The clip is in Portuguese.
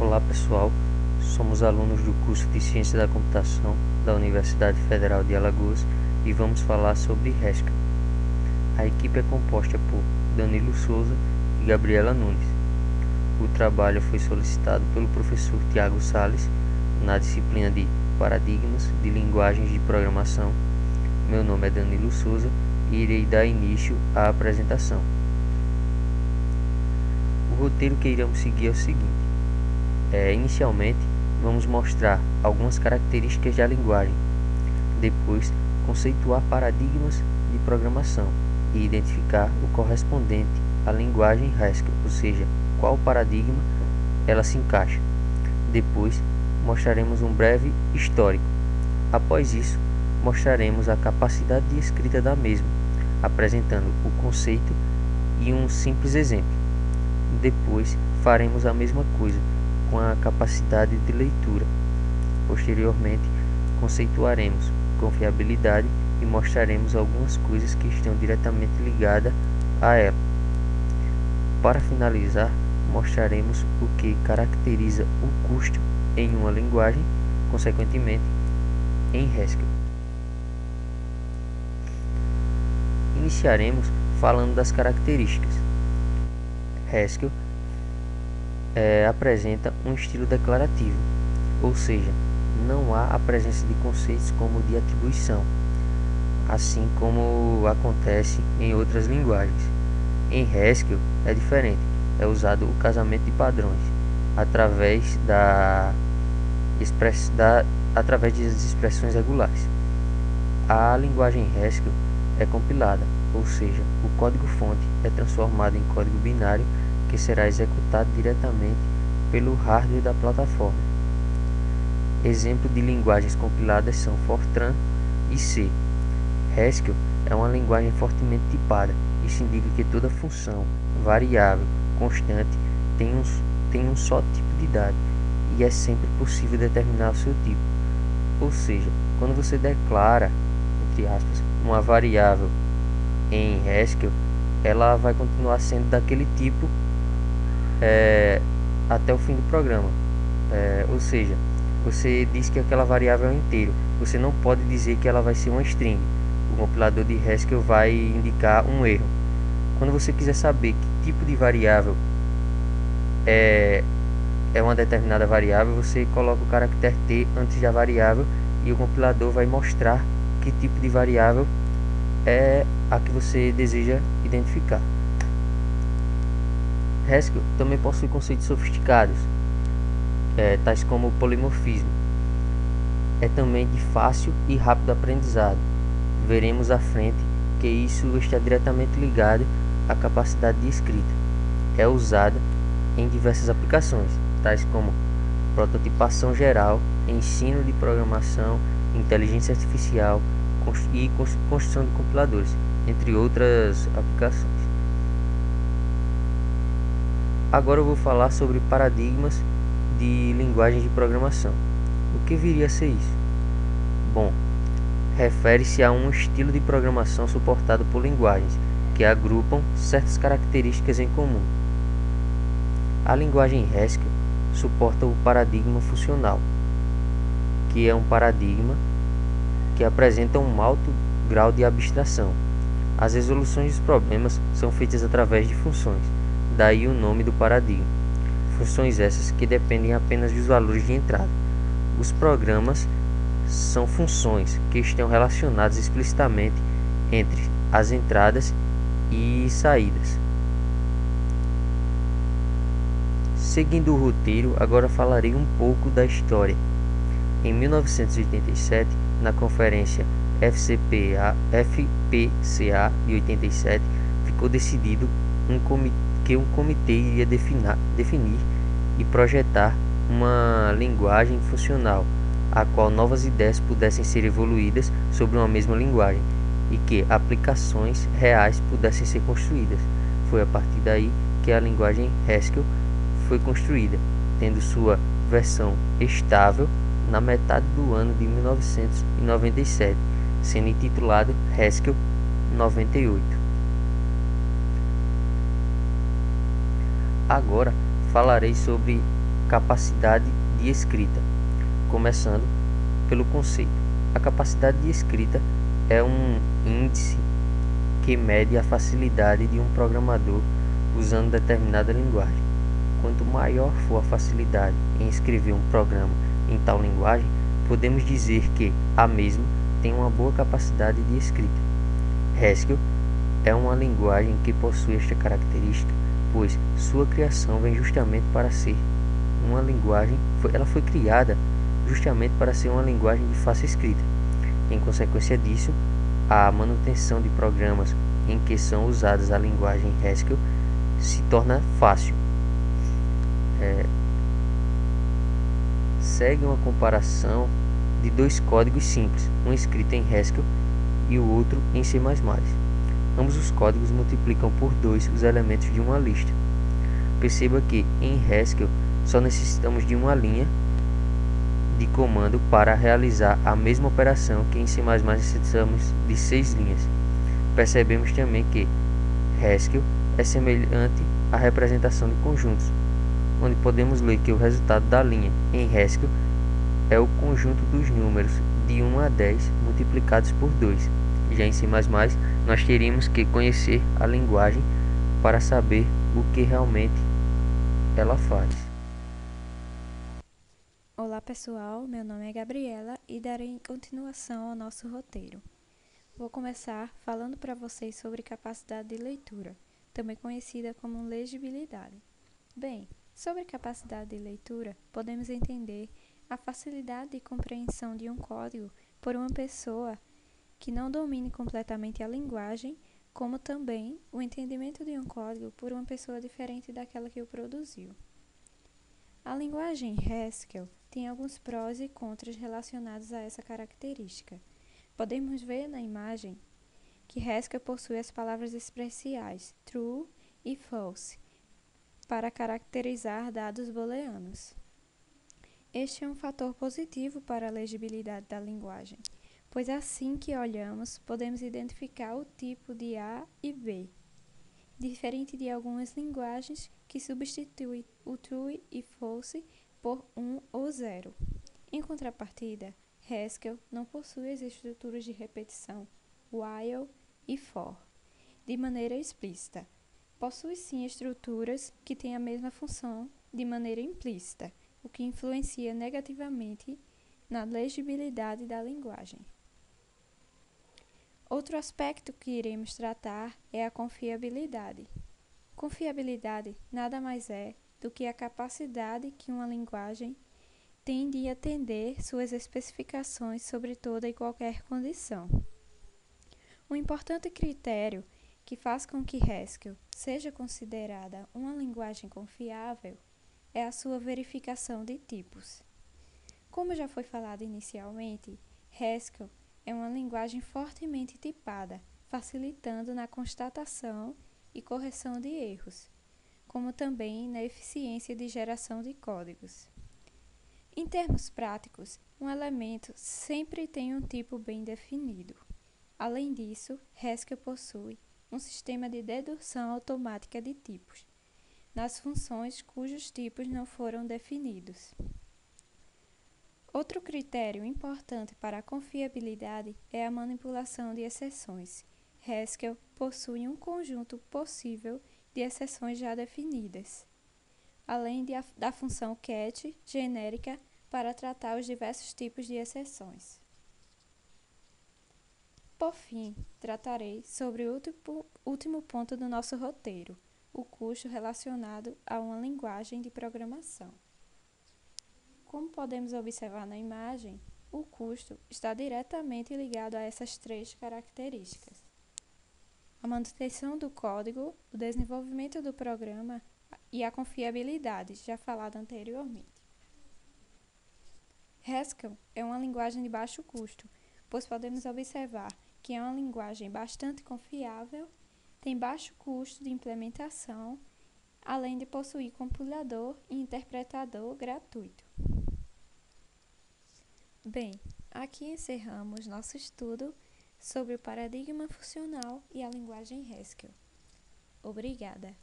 Olá pessoal, somos alunos do curso de Ciência da Computação da Universidade Federal de Alagoas e vamos falar sobre Haskell. A equipe é composta por Danilo Souza e Gabriela Nunes. O trabalho foi solicitado pelo professor Tiago Sales na disciplina de Paradigmas de Linguagens de Programação. Meu nome é Danilo Souza e irei dar início à apresentação. O roteiro que iremos seguir é o seguinte. Inicialmente, vamos mostrar algumas características da linguagem, depois conceituar paradigmas de programação e identificar o correspondente à linguagem Haskell, ou seja, qual paradigma ela se encaixa. Depois, mostraremos um breve histórico. Após isso, mostraremos a capacidade de escrita da mesma, apresentando o conceito e um simples exemplo. Depois, faremos a mesma coisa com a capacidade de leitura. Posteriormente, conceituaremos confiabilidade e mostraremos algumas coisas que estão diretamente ligadas a ela. Para finalizar, mostraremos o que caracteriza o custo em uma linguagem, consequentemente, em Haskell. Iniciaremos falando das características. Haskell apresenta um estilo declarativo, ou seja, não há a presença de conceitos como de atribuição, assim como acontece em outras linguagens. Em Haskell é diferente, é usado o casamento de padrões através das expressões regulares. A linguagem Haskell é compilada, ou seja, o código-fonte é transformado em código binário que será executado diretamente pelo hardware da plataforma. Exemplos de linguagens compiladas são Fortran e C. Haskell é uma linguagem fortemente tipada. Isso indica que toda função, variável, constante tem um só tipo de dado e é sempre possível determinar o seu tipo. Ou seja, quando você declara, entre aspas, uma variável em Haskell, ela vai continuar sendo daquele tipo até o fim do programa. Ou seja, você diz que aquela variável é um inteiro, você não pode dizer que ela vai ser uma string. O compilador de Haskell vai indicar um erro. Quando você quiser saber que tipo de variável é uma determinada variável, você coloca o caractere T antes da variável e o compilador vai mostrar que tipo de variável é a que você deseja identificar. Haskell também possui conceitos sofisticados, tais como o polimorfismo. É também de fácil e rápido aprendizado. Veremos à frente que isso está diretamente ligado à capacidade de escrita. É usada em diversas aplicações, tais como prototipação geral, ensino de programação, inteligência artificial e construção de compiladores, entre outras aplicações. Agora eu vou falar sobre paradigmas de linguagem de programação. O que viria a ser isso? Bom, refere-se a um estilo de programação suportado por linguagens que agrupam certas características em comum. A linguagem Haskell suporta o paradigma funcional, que é um paradigma que apresenta um alto grau de abstração. As resoluções dos problemas são feitas através de funções, daí o nome do paradigma. Funções essas que dependem apenas dos valores de entrada. Os programas são funções que estão relacionadas explicitamente entre as entradas e saídas. Seguindo o roteiro, agora falarei um pouco da história. Em 1987, na conferência FPCA de 87, ficou decidido que um comitê iria definir e projetar uma linguagem funcional, a qual novas ideias pudessem ser evoluídas sobre uma mesma linguagem e que aplicações reais pudessem ser construídas. Foi a partir daí que a linguagem Haskell foi construída, tendo sua versão estável na metade do ano de 1997, sendo intitulado Haskell 98. Agora falarei sobre capacidade de escrita, começando pelo conceito. A capacidade de escrita é um índice que mede a facilidade de um programador usando determinada linguagem. Quanto maior for a facilidade em escrever um programa em tal linguagem, podemos dizer que a mesma tem uma boa capacidade de escrita. Haskell é uma linguagem que possui esta característica, pois sua criação vem justamente para ser uma linguagem, ela foi criada justamente para ser uma linguagem de fácil escrita. Em consequência disso, a manutenção de programas em que são usadas a linguagem Haskell se torna fácil. Segue uma comparação de dois códigos simples, um escrito em Haskell e o outro em C++. Ambos os códigos multiplicam por 2 os elementos de uma lista. Perceba que em Haskell só necessitamos de uma linha de comando para realizar a mesma operação que em C++ necessitamos de 6 linhas. Percebemos também que Haskell é semelhante à representação de conjuntos, onde podemos ler que o resultado da linha em Haskell é o conjunto dos números de 1 a 10 multiplicados por 2. Já em C++, nós teríamos que conhecer a linguagem para saber o que realmente ela faz. Olá pessoal, meu nome é Gabriela e darei continuação ao nosso roteiro. Vou começar falando para vocês sobre capacidade de leitura, também conhecida como legibilidade. Bem, sobre capacidade de leitura, podemos entender a facilidade de compreensão de um código por uma pessoa que não domine completamente a linguagem, como também o entendimento de um código por uma pessoa diferente daquela que o produziu. A linguagem Haskell tem alguns prós e contras relacionados a essa característica. Podemos ver na imagem que Haskell possui as palavras especiais true e false para caracterizar dados booleanos. Este é um fator positivo para a legibilidade da linguagem, pois assim que olhamos, podemos identificar o tipo de A e B, diferente de algumas linguagens que substituem o true e false por 1 ou 0. Em contrapartida, Haskell não possui as estruturas de repetição while e for de maneira explícita. Possui sim estruturas que têm a mesma função de maneira implícita, o que influencia negativamente na legibilidade da linguagem. Outro aspecto que iremos tratar é a confiabilidade. Confiabilidade nada mais é do que a capacidade que uma linguagem tem de atender suas especificações sobre toda e qualquer condição. Um importante critério que faz com que Haskell seja considerada uma linguagem confiável é a sua verificação de tipos. Como já foi falado inicialmente, Haskell é uma linguagem fortemente tipada, facilitando na constatação e correção de erros, como também na eficiência de geração de códigos. Em termos práticos, um elemento sempre tem um tipo bem definido. Além disso, Haskell possui um sistema de dedução automática de tipos, nas funções cujos tipos não foram definidos. Outro critério importante para a confiabilidade é a manipulação de exceções. Haskell possui um conjunto possível de exceções já definidas, além da função catch genérica para tratar os diversos tipos de exceções. Por fim, tratarei sobre o último ponto do nosso roteiro, o custo relacionado a uma linguagem de programação. Como podemos observar na imagem, o custo está diretamente ligado a essas três características: a manutenção do código, o desenvolvimento do programa e a confiabilidade, já falada anteriormente. Haskell é uma linguagem de baixo custo, pois podemos observar que é uma linguagem bastante confiável, tem baixo custo de implementação, além de possuir compilador e interpretador gratuito. Bem, aqui encerramos nosso estudo sobre o paradigma funcional e a linguagem Haskell. Obrigada!